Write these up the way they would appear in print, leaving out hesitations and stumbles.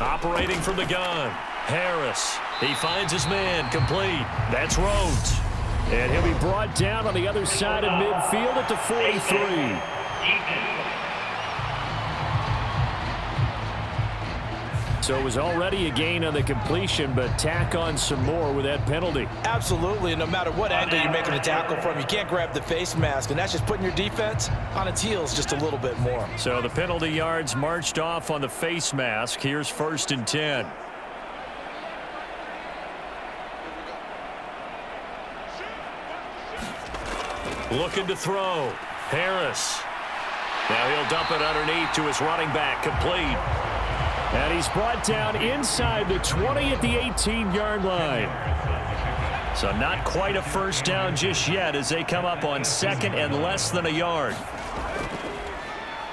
Operating from the gun, Harris. He finds his man, complete. That's Rhodes. And he'll be brought down on the other side of midfield at the 43. So it was already a gain on the completion, but tack on some more with that penalty. Absolutely, and no matter what angle you're making a tackle from, you can't grab the face mask, and that's just putting your defense on its heels just a little bit more. So the penalty yards marched off on the face mask. Here's 1st and 10. Looking to throw. Harris. Now he'll dump it underneath to his running back, complete. And he's brought down inside the 20 at the 18-yard line. So not quite a first down just yet as they come up on 2nd and less than a yard.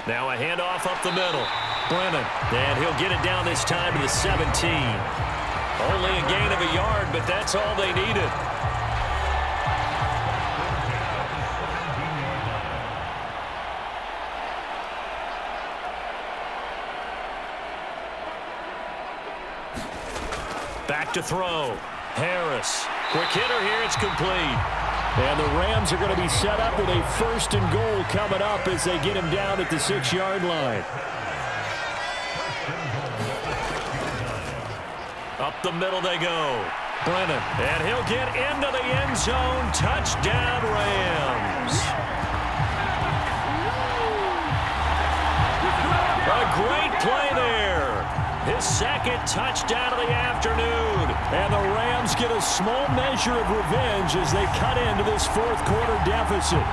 Now a handoff up the middle. Brennan. And he'll get it down this time to the 17. Only a gain of a yard, but that's all they needed. Back to throw. Harris. Quick hitter here. It's complete. And the Rams are going to be set up with a 1st and goal coming up as they get him down at the 6-yard line. Up the middle they go. Brennan. And he'll get into the end zone. Touchdown, Rams. A great play there. His 2nd touchdown of the afternoon. And the Rams get a small measure of revenge as they cut into this 4th quarter deficit.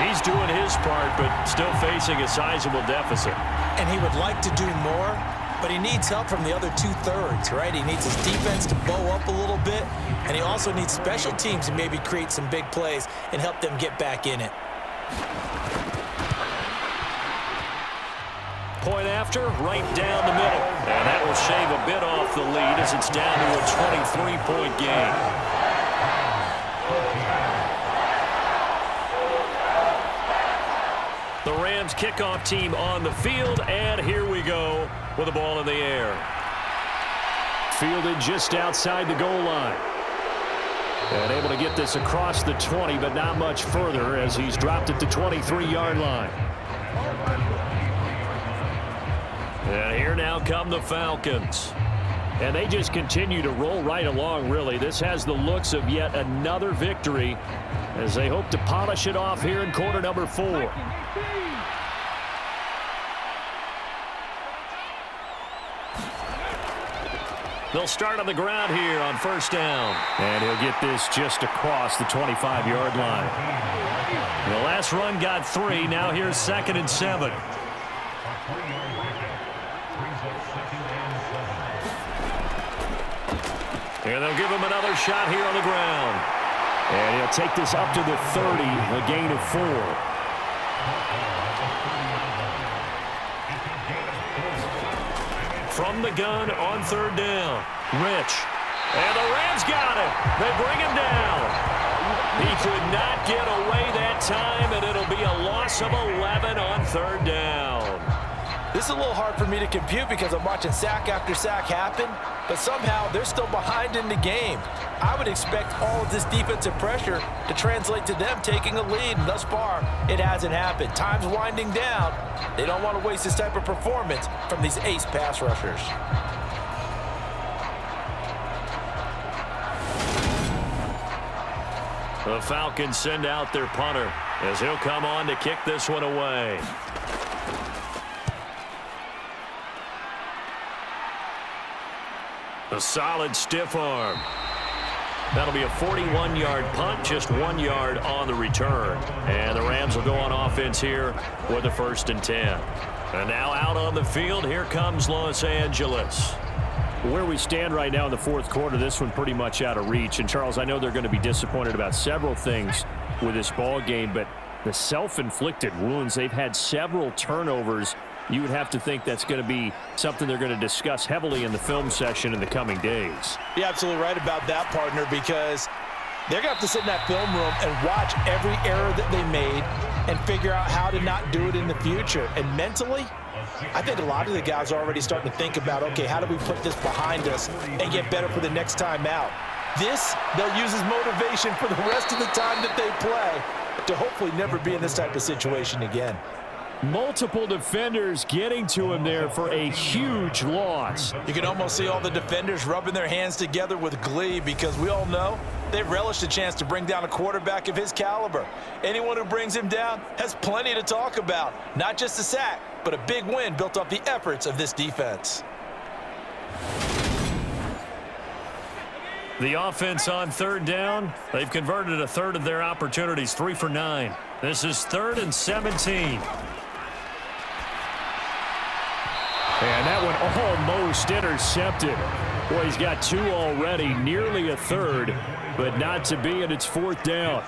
He's doing his part, but still facing a sizable deficit. And he would like to do more, but he needs help from the other 2/3, right? He needs his defense to bow up a little bit, and he also needs special teams to maybe create some big plays and help them get back in it. Point after, right down the middle. And that will shave a bit off the lead as it's down to a 23-point game. The Rams kickoff team on the field, and here we go with the ball in the air. Fielded just outside the goal line. And able to get this across the 20, but not much further as he's dropped at the 23-yard line. And here now come the Falcons. And they just continue to roll right along, really. This has the looks of yet another victory as they hope to polish it off here in quarter number 4. They'll start on the ground here on 1st down. And he'll get this just across the 25-yard line. The last run got 3. Now here's 2nd and 7. And they'll give him another shot here on the ground. And he'll take this up to the 30, a gain of 4. From the gun on 3rd down. Rich. And the Rams got him. They bring him down. He could not get away that time, and it'll be a loss of 11 on 3rd down. This is a little hard for me to compute because I'm watching sack after sack happen, but somehow they're still behind in the game. I would expect all of this defensive pressure to translate to them taking a lead, and thus far, it hasn't happened. Time's winding down. They don't want to waste this type of performance from these ace pass rushers. The Falcons send out their punter as he'll come on to kick this one away. A solid stiff arm. That'll be a 41-yard punt, just 1 yard on the return. And the Rams will go on offense here with a 1st and 10. And now out on the field, here comes Los Angeles. Where we stand right now in the 4th quarter, this one pretty much out of reach. And, Charles, I know they're going to be disappointed about several things with this ball game, but the self-inflicted wounds, they've had several turnovers. You would have to think that's going to be something they're going to discuss heavily in the film session in the coming days. You're absolutely right about that, partner, because they're going to have to sit in that film room and watch every error that they made and figure out how to not do it in the future. And mentally, I think a lot of the guys are already starting to think about, okay, how do we put this behind us and get better for the next time out? This, they'll use as motivation for the rest of the time that they play to hopefully never be in this type of situation again. Multiple defenders getting to him there for a huge loss. You can almost see all the defenders rubbing their hands together with glee because we all know they relish the chance to bring down a quarterback of his caliber. Anyone who brings him down has plenty to talk about. Not just a sack, but a big win built off the efforts of this defense. The offense on third down, they've converted a third of their opportunities, 3 for 9. This is 3rd and 17. And that one almost intercepted. Boy, he's got 2 already, nearly a third, but not to be, and it's 4th down.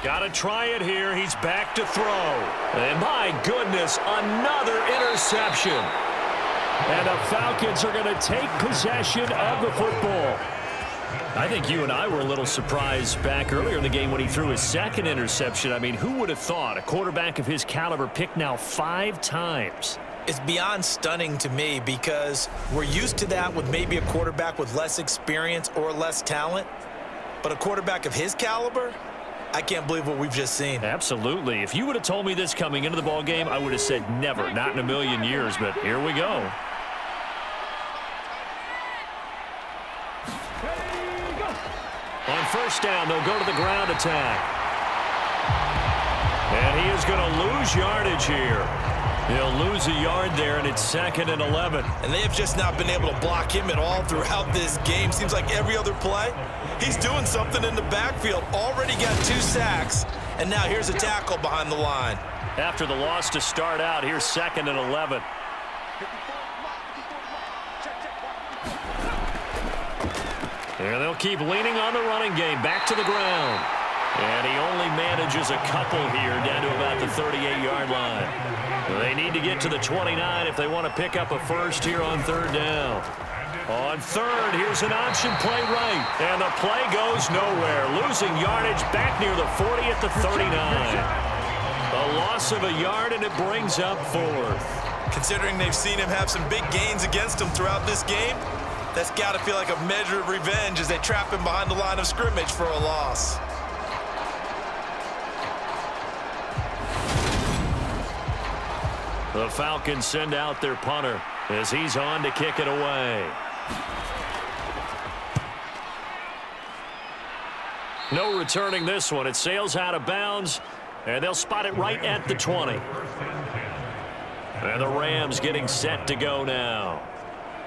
Got to try it here. He's back to throw. And my goodness, another interception. And the Falcons are going to take possession of the football. I think you and I were a little surprised back earlier in the game when he threw his 2nd interception. I mean, who would have thought a quarterback of his caliber picked now 5 times? It's beyond stunning to me because we're used to that with maybe a quarterback with less experience or less talent. But a quarterback of his caliber, I can't believe what we've just seen. Absolutely. If you would have told me this coming into the ball game, I would have said never, not in a million years. But here we go. On first down, they'll go to the ground attack. And he is going to lose yardage here. He'll lose a yard there, and it's 2nd and 11. And they have just not been able to block him at all throughout this game. Seems like every other play, he's doing something in the backfield. Already got 2 sacks, and now here's a tackle behind the line. After the loss to start out, here's 2nd and 11. And they'll keep leaning on the running game. Back to the ground. And he only manages a couple here down to about the 38-yard line. They need to get to the 29 if they want to pick up a first here on 3rd down. On 3rd, here's an option play right. And the play goes nowhere. Losing yardage back near the 40 at the 39. A loss of a yard, and it brings up 4th. Considering they've seen him have some big gains against him throughout this game, that's got to feel like a measure of revenge as they trap him behind the line of scrimmage for a loss. The Falcons send out their punter as he's on to kick it away. No returning this one. It sails out of bounds, and they'll spot it right at the 20. And the Rams getting set to go now.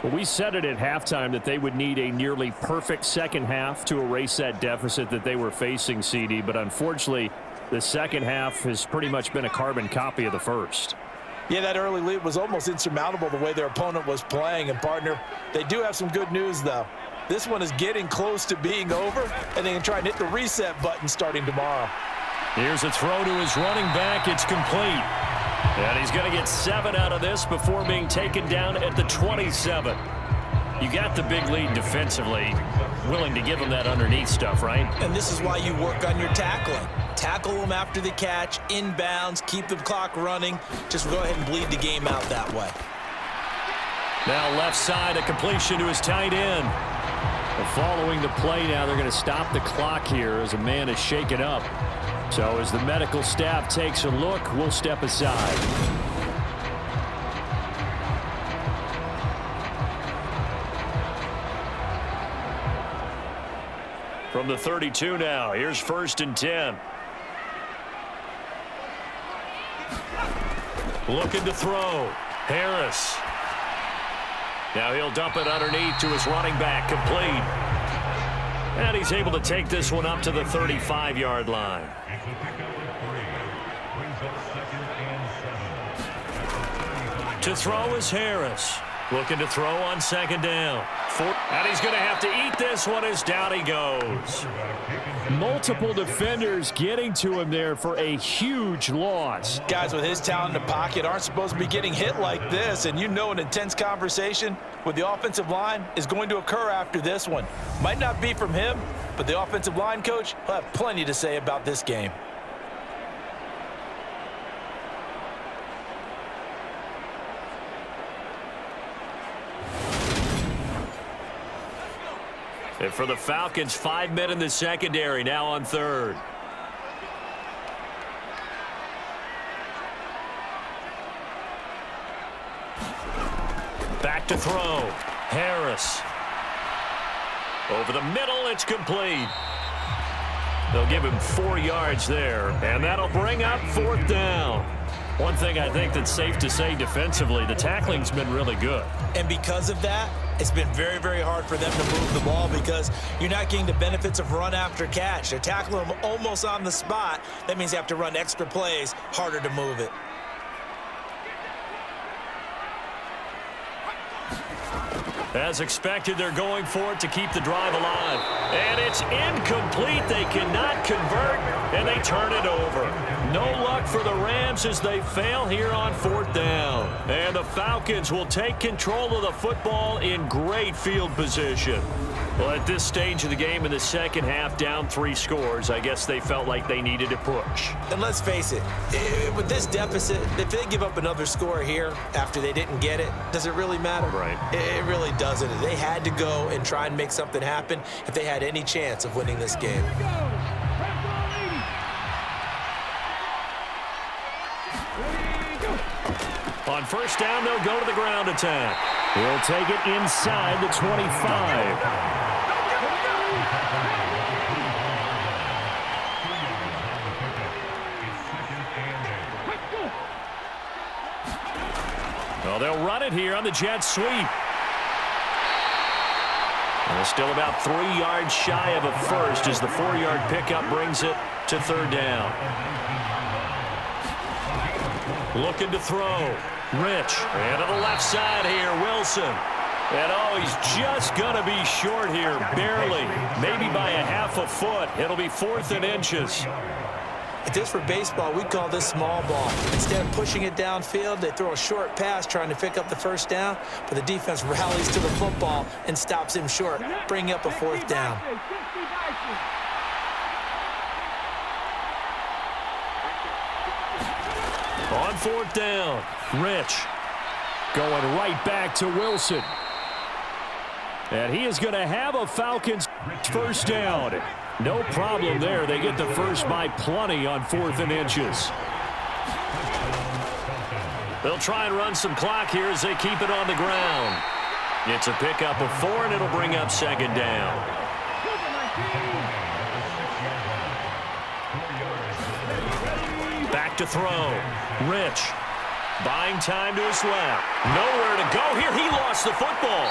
Well, we said it at halftime that they would need a nearly perfect second half to erase that deficit that they were facing, CD. But unfortunately, the second half has pretty much been a carbon copy of the first. Yeah, that early lead was almost insurmountable the way their opponent was playing. And, partner, they do have some good news, though. This one is getting close to being over, and they can try and hit the reset button starting tomorrow. Here's a throw to his running back. It's complete. And he's going to get 7 out of this before being taken down at the 27. You got the big lead defensively. Willing to give him that underneath stuff, right? And this is why you work on your tackling. Tackle them after the catch, inbounds, keep the clock running. Just go ahead and bleed the game out that way. Now left side, a completion to his tight end. Following the play now, they're going to stop the clock here as a man is shaken up. So as the medical staff takes a look, we'll step aside. From the 32 now, here's 1st and 10. Looking to throw. Harris. Now he'll dump it underneath to his running back, complete. And he's able to take this one up to the 35-yard line. To throw is Harris. Looking to throw on 2nd down. And he's going to have to eat this one as down he goes. Multiple defenders getting to him there for a huge loss. Guys with his talent in the pocket aren't supposed to be getting hit like this, and you know an intense conversation with the offensive line is going to occur after this one. Might not be from him, but the offensive line coach will have plenty to say about this game. And for the Falcons, 5 men in the secondary, now on third. Back to throw. Harris. Over the middle, it's complete. They'll give him 4 yards there, and that'll bring up 4th down. One thing I think that's safe to say defensively, the tackling's been really good. And because of that, it's been very, very hard for them to move the ball because you're not getting the benefits of run after catch. They're tackling them almost on the spot. That means they have to run extra plays, harder to move it. As expected, they're going for it to keep the drive alive. And it's incomplete. They cannot convert, and they turn it over. No luck for the Rams as they fail here on 4th down. And the Falcons will take control of the football in great field position. Well, at this stage of the game in the second half, down 3 scores, I guess they felt like they needed to push. And let's face it, with this deficit, if they give up another score here after they didn't get it, does it really matter? Right. It really doesn't. They had to go and try and make something happen if they had any chance of winning this game. On 1st down, they'll go to the ground attack. He'll take it inside the 25. Well, they'll run it here on the jet sweep. And still about 3 yards shy of a first as the 4-yard pickup brings it to 3rd down. Looking to throw. Rich. And to the left side here, Wilson. And oh, he's just going to be short here, barely. Maybe by a half a foot. It'll be 4th and inches. If this were baseball, we'd call this small ball. Instead of pushing it downfield, they throw a short pass trying to pick up the 1st down, but the defense rallies to the football and stops him short, bringing up a 4th down. On 4th down, Rich. Going right back to Wilson. And he is going to have a Falcons 1st down. No problem there. They get the first by plenty on 4th and inches. They'll try and run some clock here as they keep it on the ground. It's a pickup of 4, and it'll bring up 2nd down. Back to throw. Rich. Buying time to his left. Nowhere to go here. He lost the football.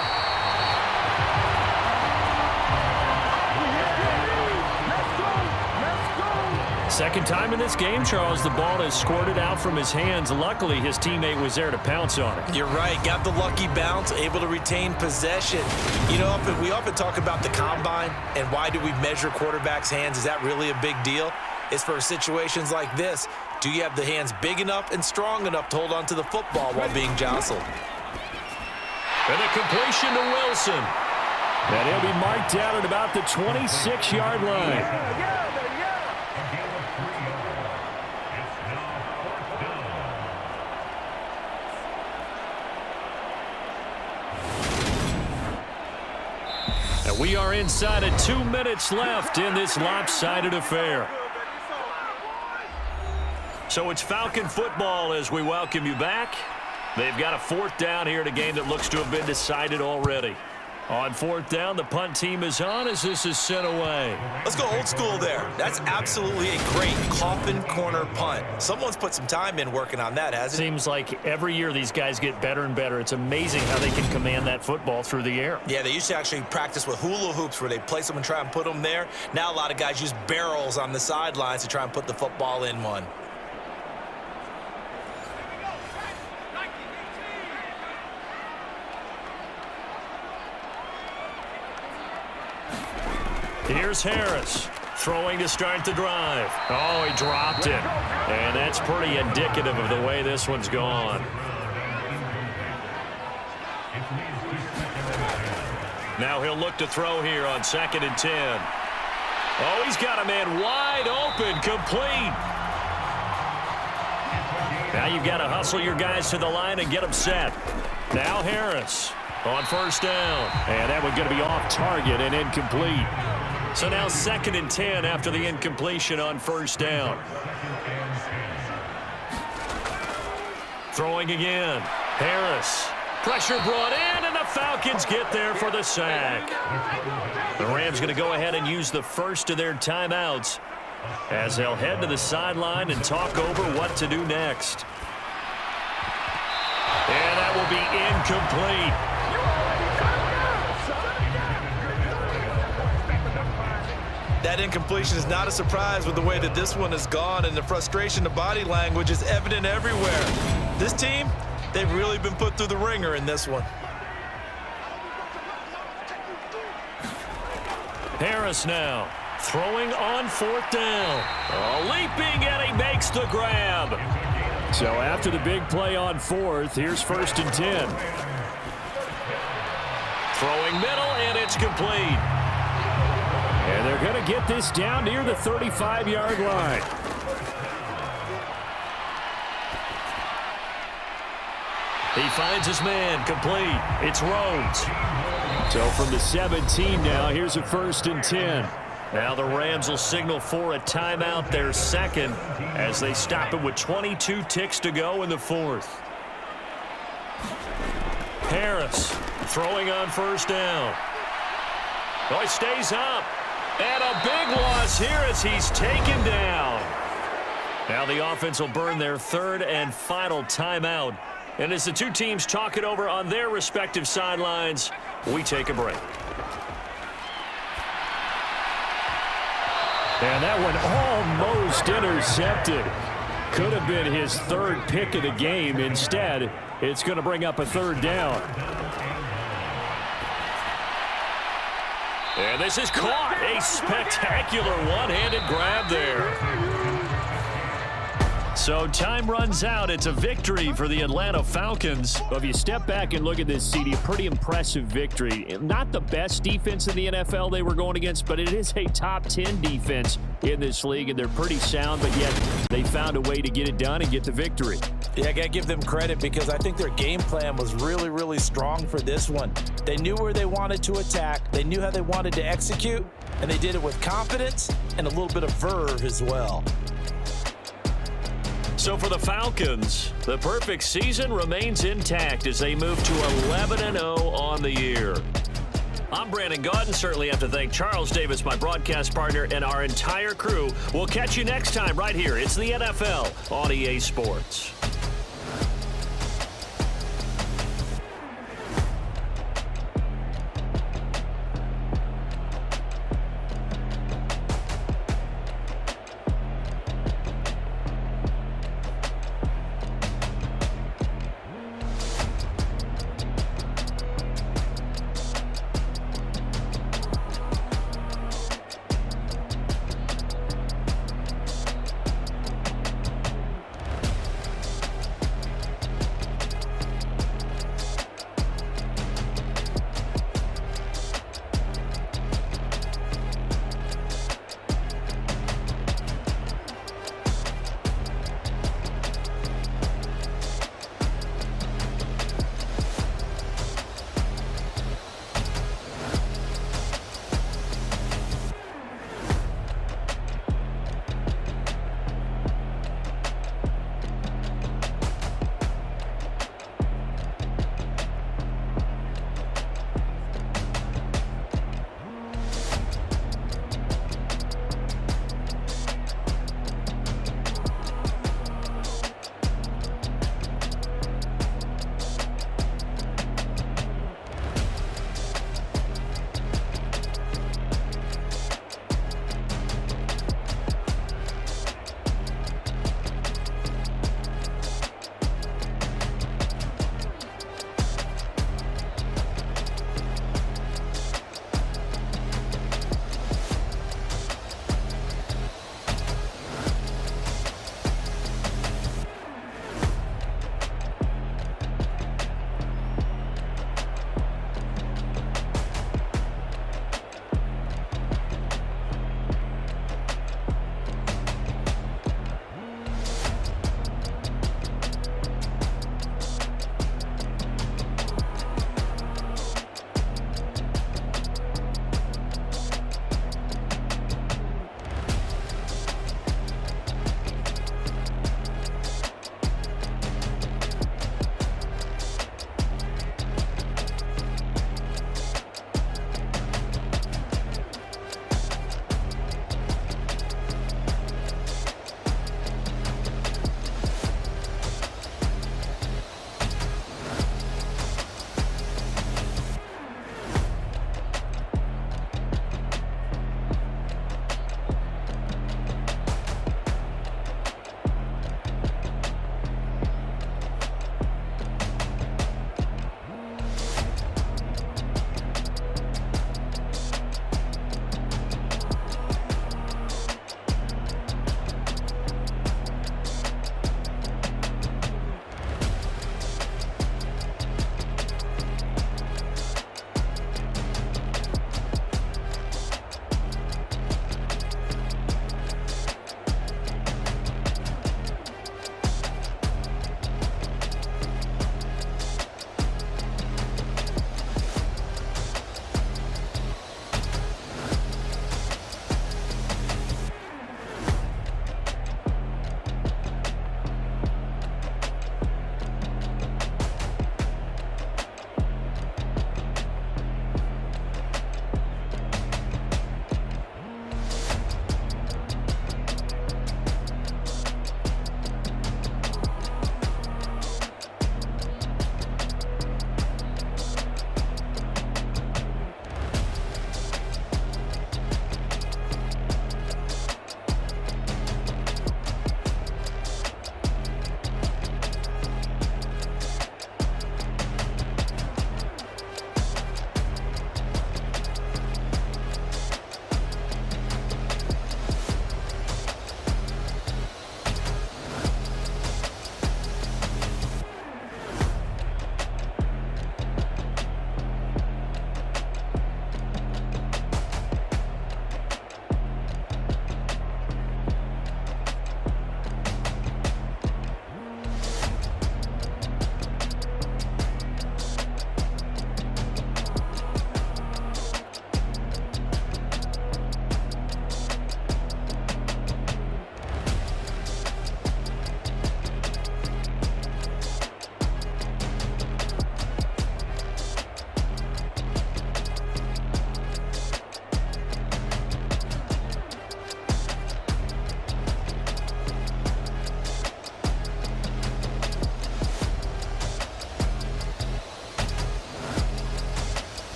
Second time in this game, Charles, the ball has squirted out from his hands. Luckily, his teammate was there to pounce on it. You're right. Got the lucky bounce, able to retain possession. You know, we often talk about the combine and why do we measure quarterbacks' hands. Is that really a big deal? It's for situations like this. Do you have the hands big enough and strong enough to hold on to the football while being jostled? And a completion to Wilson. And he'll be marked down at about the 26-yard line. And we are inside of 2 minutes left in this lopsided affair. So it's Falcon football as we welcome you back. They've got a 4th down here in a game that looks to have been decided already. On 4th down, the punt team is on as this is sent away. Let's go old school there. That's absolutely a great coffin corner punt. Someone's put some time in working on that, hasn't it? Seems like every year these guys get better and better. It's amazing how they can command that football through the air. Yeah, they used to actually practice with hula hoops where they place them and try and put them there. Now a lot of guys use barrels on the sidelines to try and put the football in one. Here's Harris, throwing to start the drive. Oh, he dropped it. And that's pretty indicative of the way this one's gone. Now he'll look to throw here on 2nd and 10. Oh, he's got a man wide open, complete. Now you've got to hustle your guys to the line and get them set. Now Harris. on first down. And that one going to be off target and incomplete. So now 2nd and 10 after the incompletion on first down. Throwing again. Harris. Pressure brought in, and the Falcons get there for the sack. The Rams going to go ahead and use the first of their timeouts as they'll head to the sideline and talk over what to do next. And that will be incomplete. That incompletion is not a surprise with the way that this one has gone, and the frustration, the body language is evident everywhere. This team, they've really been put through the ringer in this one. Harris now throwing on 4th down. Leaping, and he makes the grab. So after the big play on 4th, here's 1st and 10. Throwing middle, and it's complete. And they're going to get this down near the 35-yard line. He finds his man, complete. It's Rhodes. So from the 17 now, here's a 1st and 10. Now the Rams will signal for a timeout, their second, as they stop it with 22 ticks to go in the 4th. Harris throwing on 1st down. Oh, he stays up. And a big loss here as he's taken down. Now the offense will burn their 3rd and final timeout. And as the two teams talk it over on their respective sidelines, we take a break. And that one almost intercepted. Could have been his 3rd pick of the game. Instead, it's going to bring up a 3rd down. And this is caught. A spectacular one-handed grab there. So time runs out. It's a victory for the Atlanta Falcons. Well, if you step back and look at this, CD, a pretty impressive victory. Not the best defense in the NFL they were going against, but it is a top 10 defense in this league, and they're pretty sound, but yet they found a way to get it done and get the victory. Yeah, I got to give them credit because I think their game plan was really, really strong for this one. They knew where they wanted to attack. They knew how they wanted to execute, and they did it with confidence and a little bit of verve as well. So for the Falcons, the perfect season remains intact as they move to 11-0 on the year. I'm Brandon Gaudin. Certainly have to thank Charles Davis, my broadcast partner, and our entire crew. We'll catch you next time right here. It's the NFL on EA Sports.